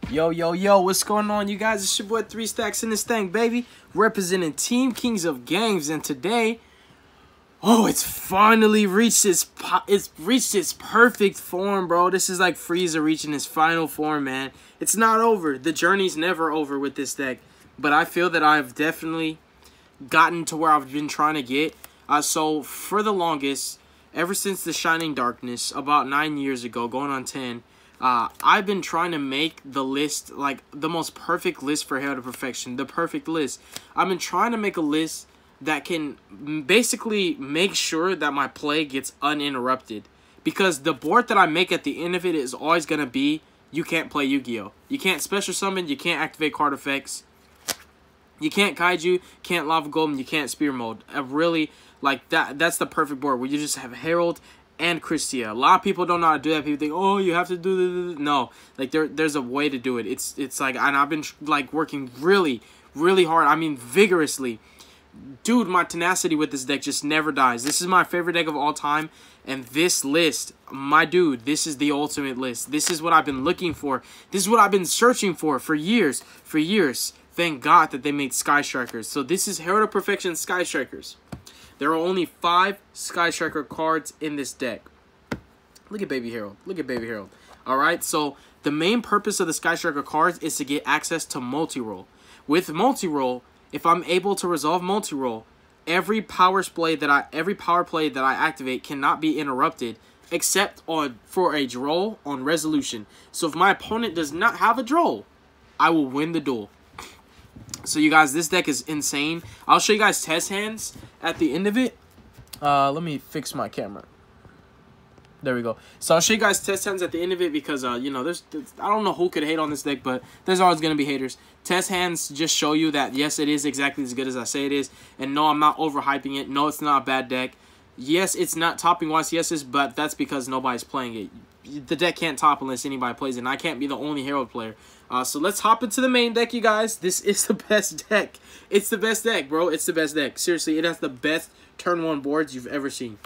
Yo, yo, yo, what's going on, you guys? It's your boy 3 Stacks in this thing, baby. Representing Team Kings of Games, and today, it's finally reached its perfect form, bro. This is like Frieza reaching his final form, man. It's not over. The journey's never over with this deck, but I feel that I've definitely gotten to where I've been trying to get. So for the longest, ever since the Shining Darkness, about 9 years ago, going on 10. I've been trying to make the list, like, the most perfect list for Herald of Perfection. The perfect list. I've been trying to make a list that can basically make sure that my play gets uninterrupted. Because the board that I make at the end of it is always going to be, you can't play Yu-Gi-Oh! You can't special summon, you can't activate card effects. You can't Kaiju, can't Lava Golem, you can't Spear Mode. Really, like, that's the perfect board where you just have Herald and Christia. A lot of people don't know how to do that. People think, oh, you have to do this. No, like there's a way to do it. It's like, and I've been like working really hard. I mean, vigorously. Dude, my tenacity with this deck just never dies. This is my favorite deck of all time, and this list, my dude, this is the ultimate list. This is what I've been looking for. This is what I've been searching for years. Thank God that they made Sky Strikers. So this is Herald of Perfection Sky Strikers. There are only 5 Sky Striker cards in this deck. Look at Baby Herald. Look at Baby Herald. Alright, so the main purpose of the Sky Striker cards is to get access to multi-roll. With multi-roll, if I'm able to resolve multi-roll, every power play that I activate cannot be interrupted except for a draw on resolution. So if my opponent does not have a draw, I will win the duel. So you guys, this deck is insane. I'll show you guys test hands at the end of it. Let me fix my camera. There we go. So I'll show you guys test hands at the end of it because, you know, there's I don't know who could hate on this deck, but there's always going to be haters. Test hands just show you that, yes, it is exactly as good as I say it is. And no, I'm not overhyping it. No, it's not a bad deck. Yes, it's not topping YCS's, but that's because nobody's playing it. The deck can't top unless anybody plays it, and I can't be the only Herald player. So let's hop into the main deck, you guys. This is the best deck. It's the best deck, bro. It's the best deck. Seriously, it has the best turn 1 boards you've ever seen.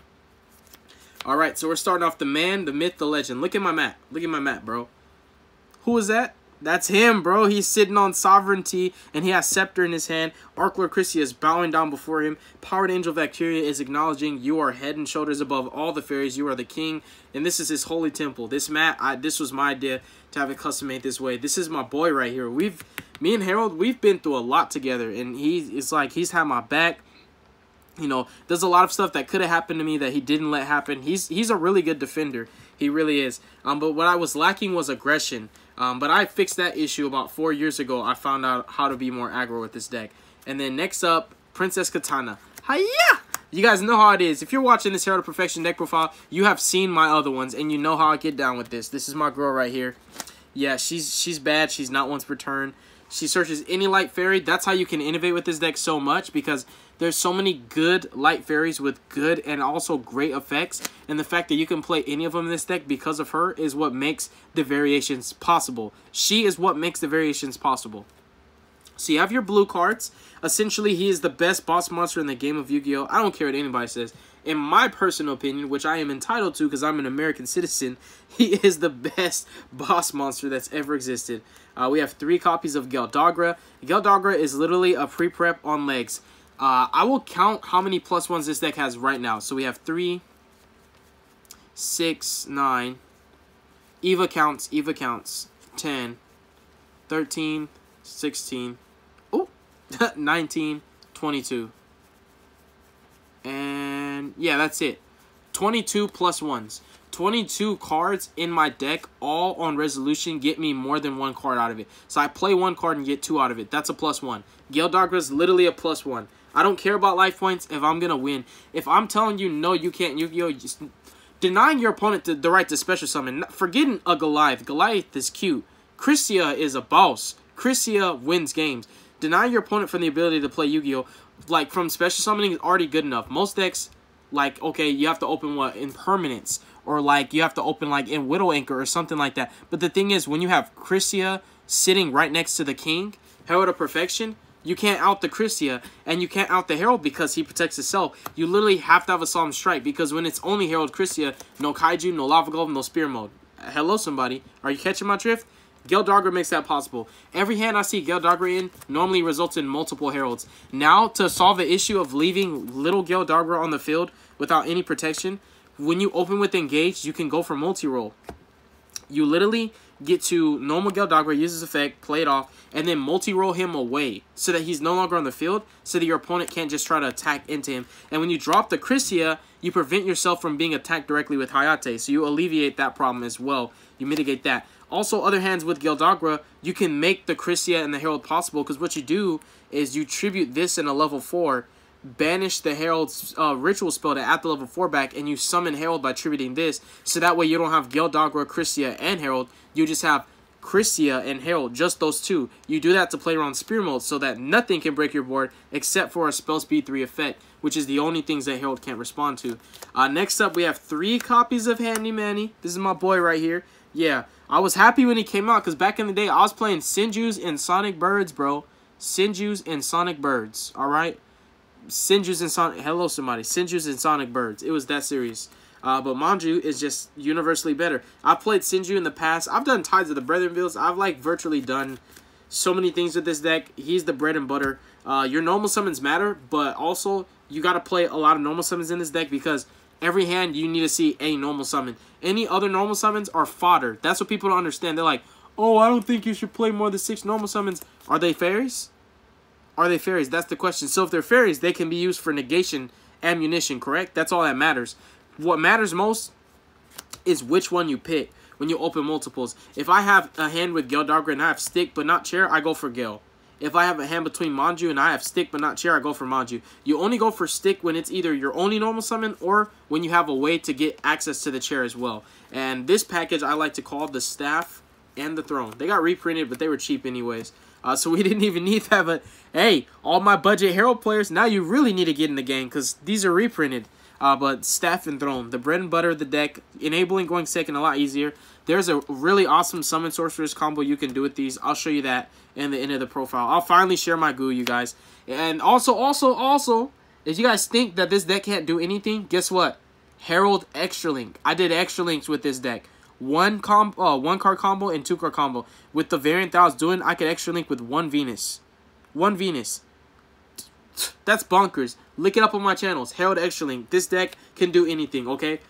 Alright, so we're starting off the man, the myth, the legend. Look at my map. Look at my map, bro. Who is that? That's him, bro. He's sitting on Sovereignty, and he has Scepter in his hand. Archlord Christia is bowing down before him. Powered Angel Valkyria is acknowledging you are head and shoulders above all the fairies. You are the king, and this is his holy temple. This map, this was my idea to have it custom made this way. This is my boy right here. Me and Herald, we've been through a lot together, and he's had my back. You know, there's a lot of stuff that could have happened to me that he didn't let happen. He's a really good defender. He really is. But what I was lacking was aggression. But I fixed that issue about 4 years ago. I found out how to be more aggro with this deck. And then next up, Princess Katana. Hiya! You guys know how it is. If you're watching this Herald of Perfection deck profile, you have seen my other ones, and you know how I get down with this. This is my girl right here. Yeah, she's bad. She's not once per turn. She searches any light fairy. That's how you can innovate with this deck so much, because there's so many good light fairies with good and also great effects. And the fact that you can play any of them in this deck because of her is what makes the variations possible. She is what makes the variations possible. So you have your blue cards. Essentially, he is the best boss monster in the game of Yu-Gi-Oh! I don't care what anybody says. In my personal opinion, which I am entitled to because I'm an American citizen, he is the best boss monster that's ever existed. We have 3 copies of Geldagra. Geldagra is literally a pre-prep on legs. I will count how many +1s this deck has right now. So we have 3, 6, 9. Eva counts. 10, 13, 16. Oh, 19, 22. And yeah, that's it. 22 +1s. 22 cards in my deck, all on resolution, get me more than 1 card out of it. So I play 1 card and get 2 out of it. That's a +1. Geldagra is literally a +1. I don't care about life points if I'm going to win. If I'm telling you, no, you can't Yu-Gi-Oh! Just denying your opponent the right to special summon. Forgetting a Goliath. Goliath is cute. Christia is a boss. Christia wins games. Denying your opponent from the ability to play Yu-Gi-Oh! Like, from special summoning is already good enough. Most decks, like, okay, you have to open what? Impermanence. Or, like, you have to open, like, in Widow Anchor or something like that. But the thing is, when you have Christia sitting right next to the king, Herald of Perfection, you can't out the Christia, and you can't out the Herald because he protects himself. You literally have to have a Solemn Strike, because when it's only Herald Christia, no Kaiju, no Lava Golem, no Spear Mode. Hello, somebody. Are you catching my drift? Geldargra makes that possible. Every hand I see Geldargra in normally results in multiple Heralds. Now, to solve the issue of leaving little Geldargra on the field without any protection, when you open with Engage, you can go for multi-roll. You literally get to normal Geldargra, use his effect, play it off, and then multi-roll him away so that he's no longer on the field, so that your opponent can't just try to attack into him. And when you drop the Crissia, you prevent yourself from being attacked directly with Hayate, so you alleviate that problem as well. You mitigate that. Also, other hands with Geldargra, you can make the Crissia and the Herald possible, because what you do is you tribute this in a level 4, banish the Herald's ritual spell to add the level 4 back, and you summon Herald by tributing this, so that way you don't have Geldargra, Crissia, and Herald. You just have Crissia and Herald, just those two. You do that to play around Spear Mode so that nothing can break your board except for a Spell Speed 3 effect, which is the only things that Herald can't respond to. Next up, we have 3 copies of Handy Manny. This is my boy right here. Yeah, I was happy when he came out, because back in the day, I was playing Sinjus and Sonic Birds, bro. Sinjus and Sonic Birds, alright? Sinjus and Sonic... Hello, somebody. Sinjus and Sonic Birds. It was that serious. But Manju is just universally better. I've played Sinju in the past. I've done Tides of the Brethren builds. I've, like, virtually done so many things with this deck. He's the bread and butter. Your normal summons matter, but also you got to play a lot of normal summons in this deck, because every hand you need to see a normal summon. Any other normal summons are fodder. That's what people don't understand. They're like, oh, I don't think you should play more than 6 normal summons. Are they fairies? Are they fairies? That's the question. So if they're fairies, they can be used for negation ammunition, correct? That's all that matters. What matters most is which one you pick when you open multiples. If I have a hand with Geldargra and I have stick but not chair, I go for Gel. If I have a hand between Manju and I have stick but not chair, I go for Manju. You only go for stick when it's either your only normal summon or when you have a way to get access to the chair as well. And this package I like to call the Staff and the Throne. They got reprinted, but they were cheap anyways. So we didn't even need that. But hey, all my budget Herald players, now you really need to get in the game, because these are reprinted. But Staff and Throne, the bread and butter of the deck, enabling going second a lot easier. There's a really awesome Summon Sorceress combo you can do with these. I'll show you that in the end of the profile. I'll finally share my goo, you guys. And also, if you guys think that this deck can't do anything, guess what? Herald Extra Link. I did Extra Links with this deck. One card combo and 2 card combo. With the variant that I was doing, I could Extra Link with 1 Venus. 1 Venus. That's bonkers. Look it up on my channels. Herald Extra Link. This deck can do anything, okay?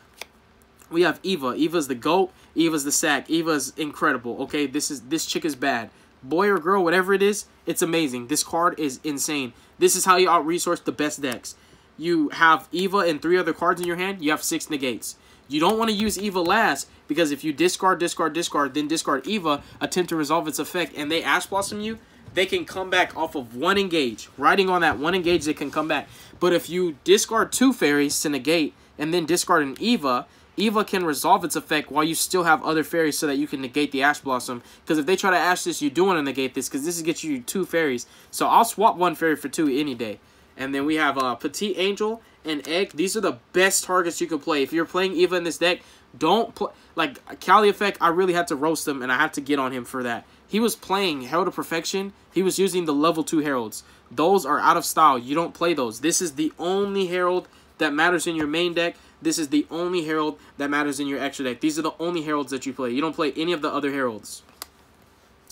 We have Eva. Eva's the GOAT. Eva's the sack. Eva's incredible, okay? This chick is bad. Boy or girl, whatever it is, it's amazing. This card is insane. This is how you out-resource the best decks. You have Eva and 3 other cards in your hand. You have 6 negates. You don't want to use Eva last, because if you discard, then discard Eva, attempt to resolve its effect, and they Ash Blossom you, they can come back off of 1 engage. Riding on that 1 engage, they can come back. But if you discard 2 fairies to negate, and then discard an Eva, Eva can resolve its effect while you still have other fairies so that you can negate the Ash Blossom. Because if they try to Ash this, you do want to negate this, because this gets you 2 fairies. So I'll swap 1 fairy for 2 any day. And then we have Petite Angel and Egg. These are the best targets you can play. If you're playing Eva in this deck, don't play... Like, Cali Effect, I really had to roast him, and I had to get on him for that. He was playing Herald of Perfection. He was using the level 2 Heralds. Those are out of style. You don't play those. This is the only Herald that matters in your main deck. This is the only Herald that matters in your extra deck. These are the only Heralds that you play. You don't play any of the other Heralds.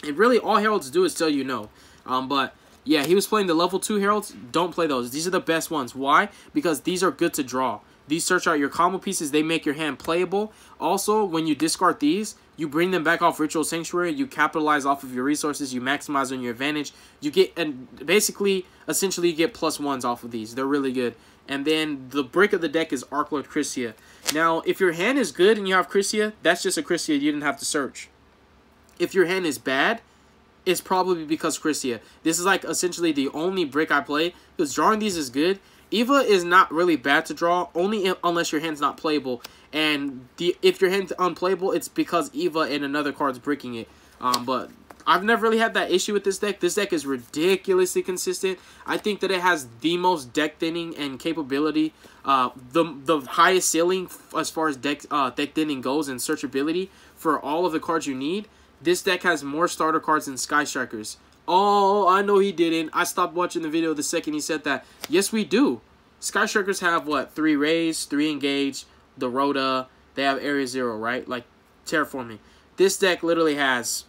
And really, all Heralds do is tell you no. But... yeah, he was playing the level 2 Heralds. Don't play those. These are the best ones. Why? Because these are good to draw. These search out your combo pieces. They make your hand playable. Also, when you discard these, you bring them back off Ritual Sanctuary. You capitalize off of your resources. You maximize on your advantage. You get, and basically, essentially, you get +1s off of these. They're really good. And then the brick of the deck is Archlord Crissia. Now, if your hand is good and you have Crissia, that's just a Crissia you didn't have to search. If your hand is bad, it's probably because Crissia. This is like essentially the only brick I play, because drawing these is good. Eva is not really bad to draw, only unless your hand's not playable. And if your hand's unplayable, it's because Eva and another card's bricking it. But I've never really had that issue with this deck. This deck is ridiculously consistent. I think that it has the most deck thinning and capability. The highest ceiling as far as deck thinning goes and searchability for all of the cards you need. This deck has more starter cards than Sky Strikers. Oh, I know he didn't. I stopped watching the video the second he said that. Yes, we do. Sky Strikers have, what, 3 Rays, 3 Engage, the Rhoda. They have Area 0, right? Like, terraforming. This deck literally has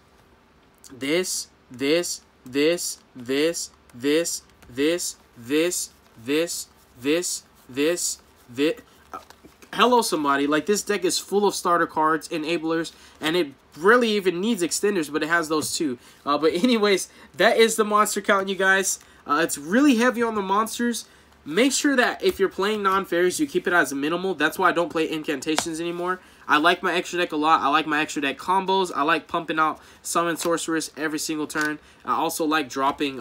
this, this, this, this, this, this, this, this, this, this, this. Hello, somebody. Like, this deck is full of starter cards, enablers, and it really even needs extenders, but it has those too. But anyways, that is the monster count, you guys. It's really heavy on the monsters. Make sure that if you're playing non-fairies, you keep it as a minimal. That's why I don't play incantations anymore. I like my extra deck a lot. I like my extra deck combos. I like pumping out Summon Sorceress every single turn. I also like dropping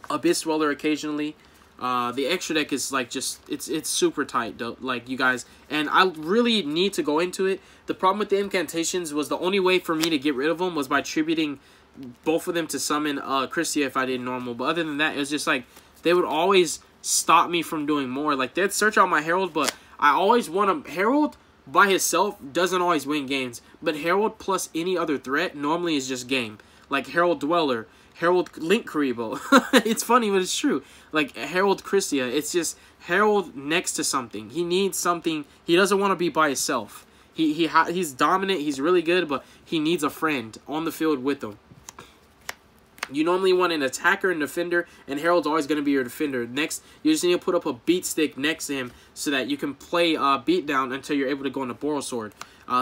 Abyss Dweller occasionally. The extra deck is like just it's super tight though, like you guys, and I really need to go into it. The problem with the incantations was the only way for me to get rid of them was by tributing both of them to summon Christia if I did normal. But other than that, it was just like they would always stop me from doing more. Like, they'd search out my Herald, but I always want to Herald by himself doesn't always win games, but Herald plus any other threat normally is just game. Like Herald Dweller, Herald Link Karibo. It's funny, but it's true. Like Herald Christia, it's just Herald next to something. He needs something. He doesn't want to be by himself. He's dominant. He's really good, but he needs a friend on the field with him. You normally want an attacker and defender, and Herald's always going to be your defender. Next, you just need to put up a beat stick next to him so that you can play beat down until you're able to go into Boral Sword.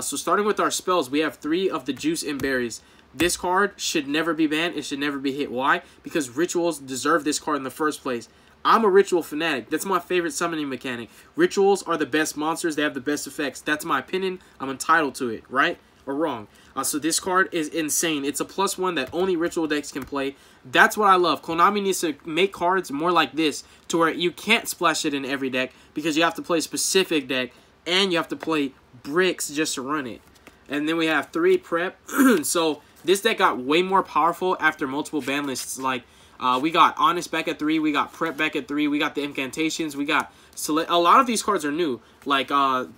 So starting with our spells, we have 3 of the Juice and Berries. This card should never be banned. It should never be hit. Why? Because rituals deserve this card in the first place. I'm a ritual fanatic. That's my favorite summoning mechanic. Rituals are the best monsters. They have the best effects. That's my opinion. I'm entitled to it, right or wrong. So this card is insane. It's a +1 that only ritual decks can play. That's what I love. Konami needs to make cards more like this to where you can't splash it in every deck because you have to play a specific deck and you have to play bricks just to run it. And then we have 3 prep. So this deck got way more powerful after multiple ban lists. Like, we got Honest back at 3. We got Prep back at 3. We got the Incantations. We got... a lot of these cards are new. Like, Pot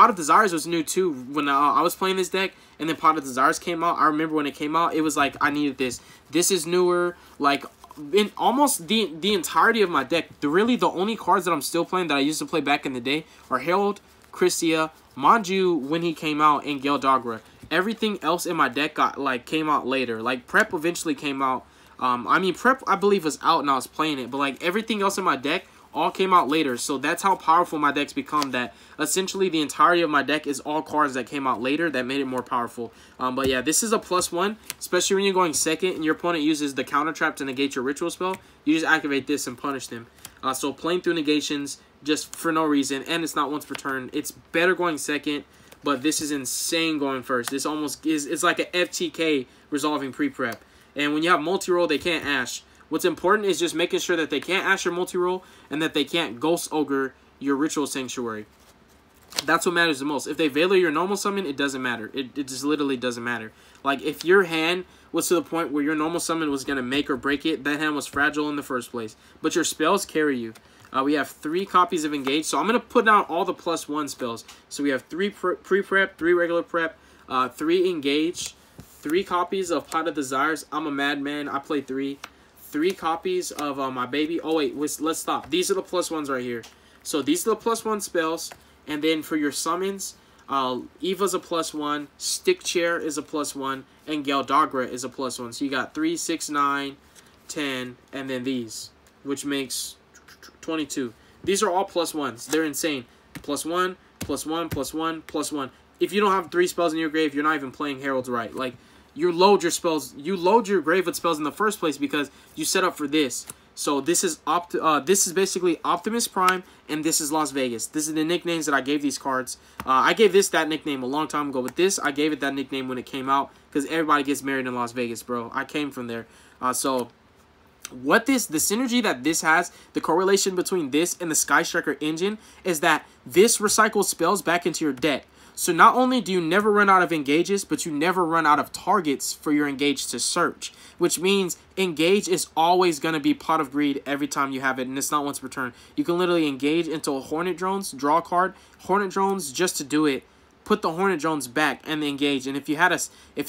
of Desires was new, too, when I was playing this deck. And then Pot of Desires came out. I remember when it came out, it was like, I needed this. This is newer. Like, in almost the entirety of my deck, really the only cards that I'm still playing that I used to play back in the day are Herald, Christia, Manju when he came out, and Gale Dogra. Everything else in my deck came out later. Like, Prep eventually came out. I mean, Prep, I believe, was out and I was playing it. But, like, everything else in my deck all came out later. So that's how powerful my deck's become, that essentially the entirety of my deck is all cards that came out later that made it more powerful. But, yeah, this is a +1, especially when you're going second and your opponent uses the counter trap to negate your ritual spell. You just activate this and punish them. So playing through negations just for no reason, and it's not once per turn. It's better going second, but this is insane going first. This almost is, it's like an FTK resolving pre-prep. And when you have multi-roll, they can't Ash. What's important is just making sure that they can't Ash your multi-roll and that they can't Ghost Ogre your Ritual Sanctuary. That's what matters the most. If they Veiler your normal summon, it doesn't matter. It just literally doesn't matter. Like, if your hand was to the point where your normal summon was going to make or break it, that hand was fragile in the first place. But your spells carry you. We have 3 copies of Engage. So I'm going to put down all the +1 spells. So we have 3 pre-prep, 3 regular prep, 3 Engage, 3 copies of Pot of Desires. I'm a madman. I play 3. 3 copies of my baby. Oh, wait. Let's stop. These are the +1s right here. So these are the +1 spells. And then for your summons, Eva's a +1. Stick Chair is a +1. And Galdagra is a +1. So you got 3, 6, 9, 10. And then these, which makes 22. These are all +1s. They're insane. +1, +1, +1, +1. If you don't have 3 spells in your grave, you're not even playing Heralds right. Like, you load your spells. You load your grave with spells in the first place because you set up for this. So this is basically Optimus Prime, and this is Las Vegas. This is the nicknames that I gave these cards. I gave this that nickname a long time ago, but this I gave it that nickname when it came out because everybody gets married in Las Vegas, bro. I came from there. So what the synergy that this has, the correlation between this and the Sky Striker engine is that this recycles spells back into your deck. So not only do you never run out of engages, but you never run out of targets for your engage to search. Which means engage is always going to be Pot of Greed every time you have it, and it's not once per turn. You can literally engage into a Hornet Drones, draw a card, Hornet Drones just to do it, put the Hornet Drones back and engage. And if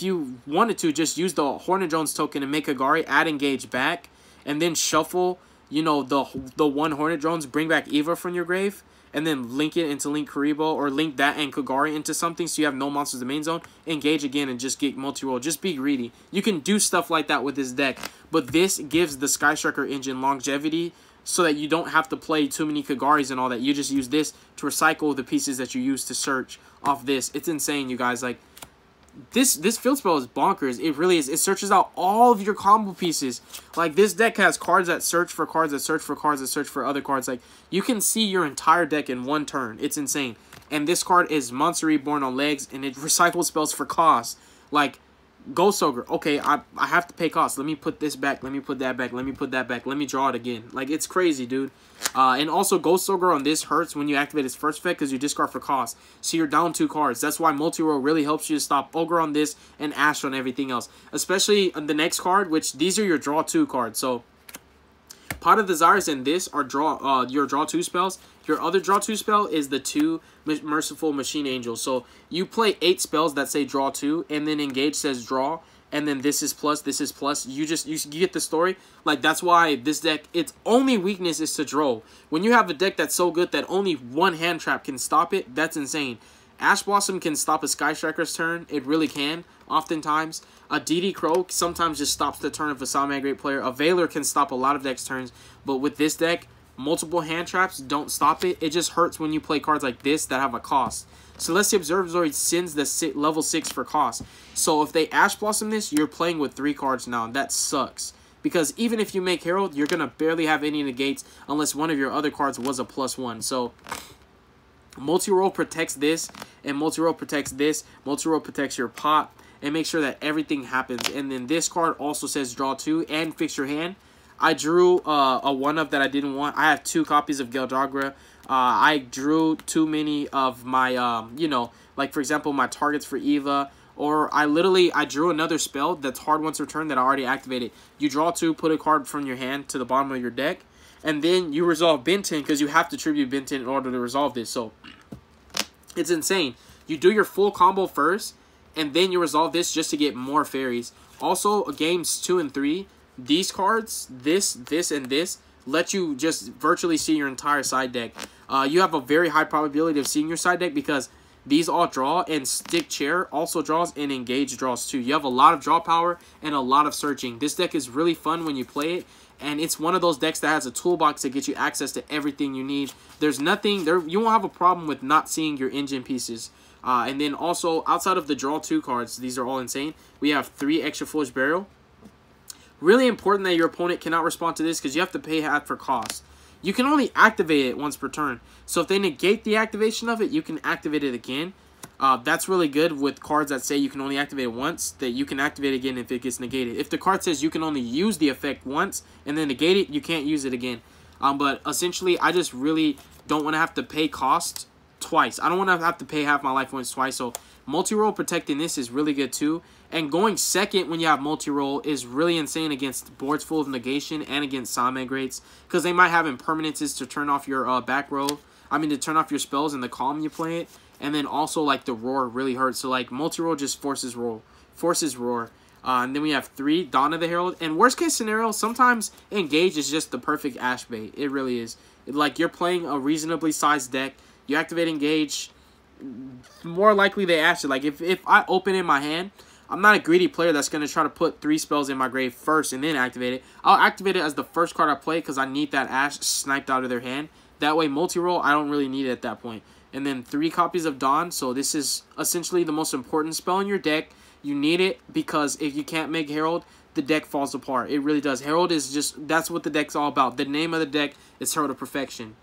you wanted to, just use the Hornet Drones token and make Agari, add engage back, and then shuffle, you know, the 1 Hornet Drones, bring back Eva from your grave, and then link it into Link Karibo, or link that and Kagari into something so you have no monsters in the main zone, engage again and just get multi-roll. Just be greedy. You can do stuff like that with this deck, but this gives the Sky Striker engine longevity so that you don't have to play too many Kagaris and all that. You just use this to recycle the pieces that you use to search off this. It's insane, you guys. Like, this field spell is bonkers. It really is. It searches out all of your combo pieces. Like, this deck has cards that search for cards that search for cards that search for other cards. Like, you can see your entire deck in one turn. It's insane. And this card is Monster Reborn on legs, and it recycles spells for cost. Like, Ghost Ogre. Okay, I have to pay cost. Let me put this back. Let me put that back. Let me put that back. Let me draw it again. Like, it's crazy, dude. And also, Ghost Ogre on this hurts when you activate his first effect because you discard for cost. So you're down 2 cards. That's why multi-roll really helps you to stop Ogre on this and Ash on everything else. Especially on the next card, which these are your draw 2 cards. So Pot of Desires and this are your draw 2 spells. Your other draw 2 spell is the 2 Merciful Machine Angels. So you play 8 spells that say draw 2, and then engage says draw, and then this is plus, this is plus. You get the story. Like, that's why this deck, its only weakness is to draw. When you have a deck that's so good that only one hand trap can stop it, that's insane. Ash Blossom can stop a Sky Striker's turn. It really can, oftentimes. A DD Crow sometimes just stops the turn of a Salamander Great player. A Veiler can stop a lot of decks' turns, but with this deck, multiple hand traps don't stop it. It just hurts when you play cards like this that have a cost. Celestia Observatory sends the level 6 for cost. So if they Ash Blossom this, you're playing with 3 cards now. That sucks. Because even if you make Herald, you're going to barely have any negates unless one of your other cards was a +1. So multi-roll protects this, and multi-roll protects this. Multi-roll protects your pot, and make sure that everything happens. And then this card also says draw 2 and fix your hand. I drew a 1-up that I didn't want. I have 2 copies of Geldagra. I drew too many of my, you know, like, for example, my targets for Eva. Or I drew another spell that's hard once per turn that I already activated. You draw 2, put a card from your hand to the bottom of your deck, and then you resolve Benton because you have to tribute Benton in order to resolve this. So it's insane. You do your full combo first, and then you resolve this just to get more fairies. Also, games 2 and 3, these cards, this, and this, let you just virtually see your entire side deck. You have a very high probability of seeing your side deck because these all draw, and Stick Chair also draws, and Engage draws too. You have a lot of draw power and a lot of searching. This deck is really fun when you play it, and it's one of those decks that has a toolbox to get you access to everything you need. There's nothing there. You won't have a problem with not seeing your engine pieces. And then also, outside of the draw 2 cards, these are all insane. We have 3 extra Foolish Burial. Really important that your opponent cannot respond to this because you have to pay half for cost. You can only activate it once per turn. So if they negate the activation of it, you can activate it again. That's really good with cards that say you can only activate it once, that you can activate it again if it gets negated. If the card says you can only use the effect once and then negate it, you can't use it again. But essentially, I just really don't want to have to pay cost twice. I don't want to have to pay half my life points twice. So multi-roll protecting this is really good too. And going second when you have multi-roll is really insane against boards full of negation and against Salamander Greats, because they might have impermanences to turn off your back row. I mean, to turn off your spells in the calm you play it. And then also, like, the roar really hurts. So, like, multi-roll just forces roar. And then we have 3, Dawn of the Herald. And worst case scenario, sometimes Engage is just the perfect Ash bait. It really is. Like, you're playing a reasonably sized deck. You activate Engage, more likely they Ash it. Like, if I open in my hand, I'm not a greedy player that's going to try to put 3 spells in my grave first and then activate it. I'll activate it as the first card I play because I need that Ash sniped out of their hand. That way, multi-roll, I don't really need it at that point. And then 3 copies of Dawn. So this is essentially the most important spell in your deck. You need it because if you can't make Herald, the deck falls apart. It really does. Herald is just, that's what the deck's all about. The name of the deck is Herald of Perfection.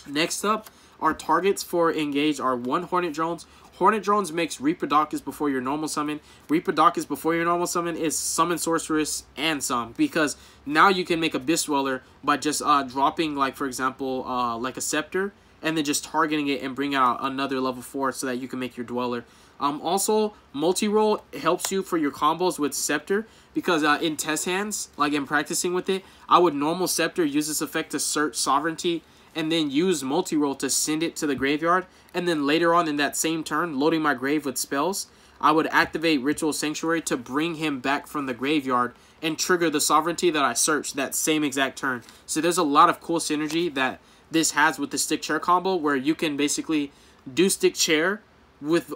Next up, our targets for Engage are 1 Hornet Drones. Hornet Drones makes Reaper before your normal summon. Reaper before your normal summon is Summon Sorceress and some. Because now you can make Abyss Dweller by just dropping, like, for example, like a Scepter, and then just targeting it and bring out another level 4 so that you can make your Dweller. Also, multi-roll helps you for your combos with Scepter, because in test hands, like in practicing with it, I would normal Scepter, use this effect to search Sovereignty, and then use multi-roll to send it to the graveyard, and then later on in that same turn, loading my grave with spells, I would activate Ritual Sanctuary to bring him back from the graveyard and trigger the Sovereignty that I searched that same exact turn. So there's a lot of cool synergy that this has with the stick chair combo, where you can basically do stick chair with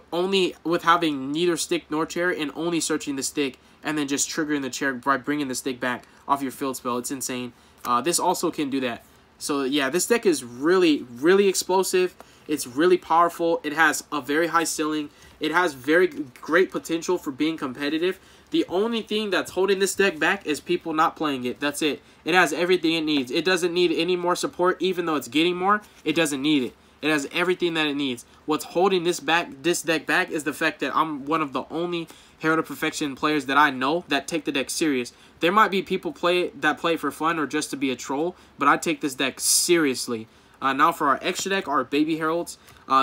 having neither stick nor chair and only searching the stick and then just triggering the chair by bringing the stick back off your field spell. It's insane. This also can do that. So yeah, this deck is really, really explosive. It's really powerful. It has a very high ceiling. It has very great potential for being competitive. The only thing that's holding this deck back is people not playing it. That's it. It has everything it needs. It doesn't need any more support, even though it's getting more. It doesn't need it. It has everything that it needs. What's holding this deck back is the fact that I'm one of the only Herald of Perfection players that I know that take the deck serious. There might be people that play for fun or just to be a troll, but I take this deck seriously. Now for our extra deck, our Baby Heralds.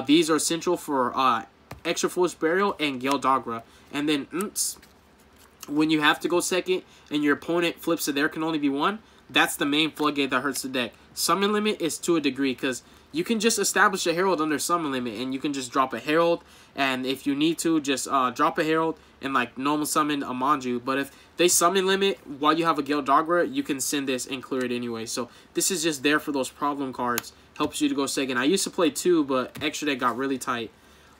These are essential for Extra Foolish Burial and Gale Dogra. And then, when you have to go second and your opponent flips so there can only be one, that's the main floodgate that hurts the deck. Summon limit is to a degree, because you can just establish a Herald under summon limit, and you can just drop a Herald, and if you need to, just drop a Herald and like normal summon a Manju. But if they summon limit while you have a Gale Dogra, you can send this and clear it anyway. So this is just there for those problem cards. Helps you to go second. I used to play 2, but extra deck got really tight.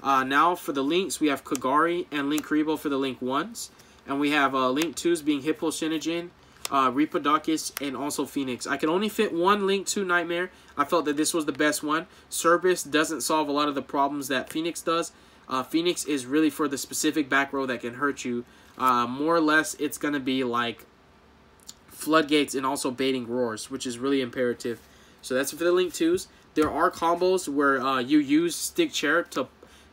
Now for the links, we have Kagari and Link Kuriboh for the link 1s. And we have link 2s being Hippo Shinigen, Ripodocus, and also Phoenix. I could only fit one link 2 Nightmare. I felt that this was the best one. Cerberus doesn't solve a lot of the problems that Phoenix does. Phoenix is really for the specific back row that can hurt you. More or less, it's going to be like Floodgates and also baiting Roars, which is really imperative. So that's for the link 2s. There are combos where you use Stick Chair to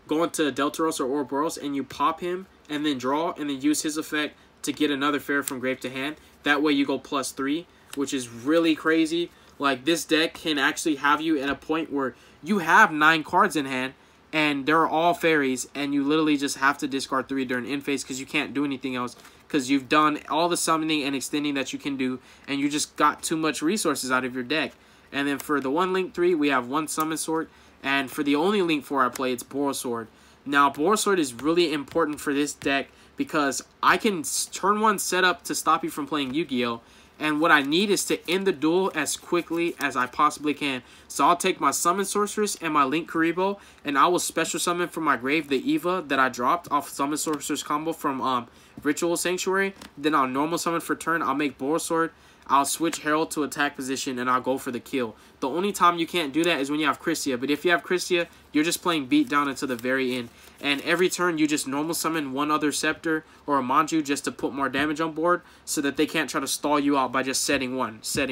go into Deltaros or Ouroboros and you pop him and then draw and then use his effect to get another Fairy from grave to hand. That way you go +3, which is really crazy. Like, this deck can actually have you at a point where you have 9 cards in hand and they're all fairies, and you literally just have to discard 3 during end phase because you can't do anything else, because you've done all the summoning and extending that you can do, and you just got too much resources out of your deck. And then for the 1 link 3, we have 1 summon sword, and for the only link 4 I play, it's Borosword. Now, Borosword is really important for this deck because I can turn 1 set up to stop you from playing Yu-Gi-Oh! And what I need is to end the duel as quickly as I possibly can. So I'll take my Summon Sorceress and my Link Kuriboh, and I will special summon from my grave the Eva that I dropped off Summon Sorceress combo from Ritual Sanctuary. Then I'll normal summon for turn. I'll make Borosword. I'll switch Herald to attack position, and I'll go for the kill. The only time you can't do that is when you have Christia. But if you have Christia, you're just playing beat down until the very end. And every turn, you just normal summon one other Scepter or a Manju just to put more damage on board so that they can't try to stall you out by just setting one. So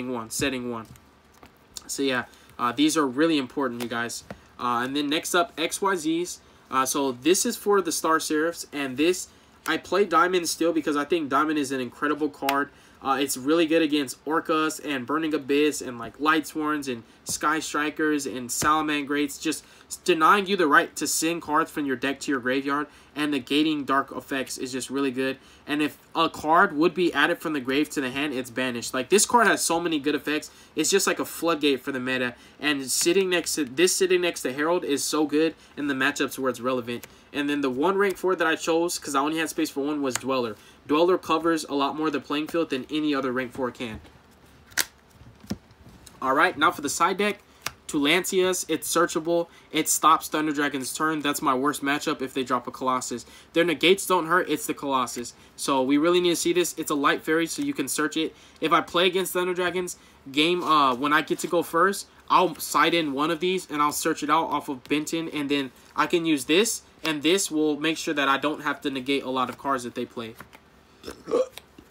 yeah, these are really important, you guys. And then next up, XYZs. So this is for the Star Seraphs, and this, I play Diamond still because I think Diamond is an incredible card. It's really good against Orcas and Burning Abyss and like Light Sworns and Sky Strikers and Salamangreats, just denying you the right to send cards from your deck to your graveyard, and negating dark effects is just really good. And if a card would be added from the grave to the hand, it's banished. Like, this card has so many good effects. It's just like a floodgate for the meta, and sitting next to Herald is so good in the matchups where it's relevant. And then the 1 rank 4 that I chose, because I only had space for 1, was Dweller. Dweller covers a lot more of the playing field than any other rank 4 can. Alright, now for the side deck. Tulancias, it's searchable. It stops Thunder Dragon's turn. That's my worst matchup if they drop a Colossus. Their negates don't hurt, it's the Colossus. So we really need to see this. It's a light fairy, so you can search it. If I play against Thunder Dragons, when I get to go first, I'll side in one of these and I'll search it out off of Benton, and then I can use this, and this will make sure that I don't have to negate a lot of cards that they play.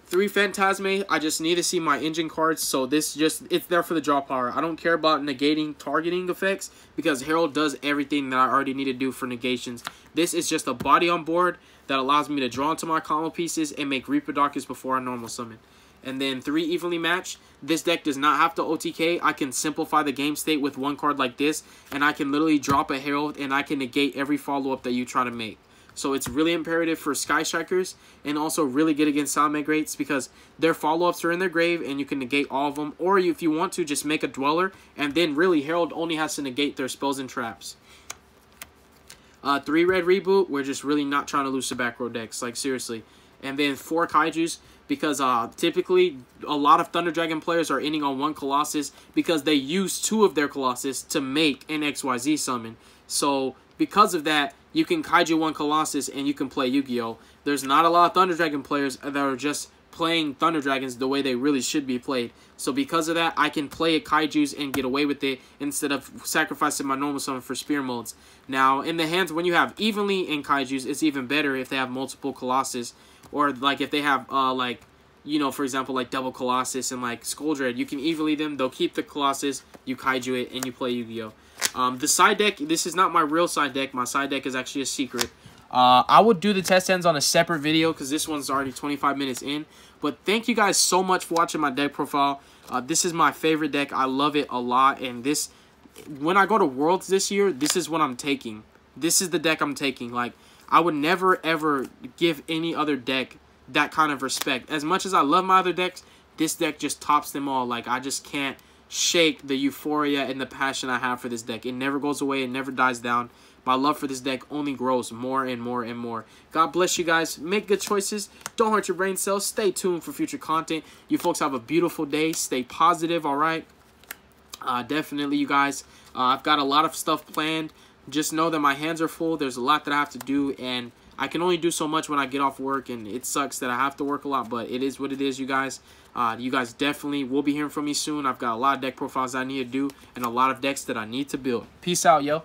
3 Phantasme, I just need to see my engine cards, so this it's there for the draw power. I don't care about negating targeting effects because Herald does everything that I already need to do for negations. This is just a body on board that allows me to draw into my combo pieces and make Ripodocus before I normal summon. And then 3 Evenly Matched. This deck does not have to OTK. I can simplify the game state with 1 card like this, and I can literally drop a Herald and I can negate every follow-up that you try to make. So it's really imperative for Sky Strikers, and also really good against Salamangreats because their follow-ups are in their grave and you can negate all of them. Or if you want to, just make a Dweller, and then really Herald only has to negate their spells and traps. 3 Red Reboot, we're just really not trying to lose the back row decks, like seriously. And then 4 Kaijus, because typically a lot of Thunder Dragon players are ending on one Colossus because they use 2 of their Colossus to make an XYZ summon. So because of that, you can Kaiju 1 Colossus and you can play Yu-Gi-Oh! There's not a lot of Thunder Dragon players that are just playing Thunder Dragons the way they really should be played. So because of that, I can play Kaijus and get away with it instead of sacrificing my normal summon for spear modes. Now, in the hands, when you have evenly in Kaijus, it's even better if they have multiple Colossus. Or, like, if they have, like, you know, for example, like double Colossus and, like, Skull Dread. You can evenly them. They'll keep the Colossus, you Kaiju it, and you play Yu-Gi-Oh! The side deck, this is not my real side deck. My side deck is actually a secret. I would do the test ends on a separate video because this one's already 25 minutes in. But thank you guys so much for watching my deck profile. This is my favorite deck. I love it a lot. And this, when I go to Worlds this year, this is what I'm taking. This is the deck I'm taking. Like, I would never, ever give any other deck that kind of respect. As much as I love my other decks, this deck just tops them all. Like, I just can't shake the euphoria and the passion I have for this deck. It never goes away. It never dies down. My love for this deck only grows more and more and more. God bless you guys. Make good choices. Don't hurt your brain cells. Stay tuned for future content. You folks have a beautiful day. Stay positive, all right? Definitely, you guys. I've got a lot of stuff planned. Just know that my hands are full. There's a lot that I have to do, and I can only do so much when I get off work, and it sucks that I have to work a lot, but it is what it is, you guys. You guys definitely will be hearing from me soon. I've got a lot of deck profiles I need to do and a lot of decks that I need to build. Peace out, yo.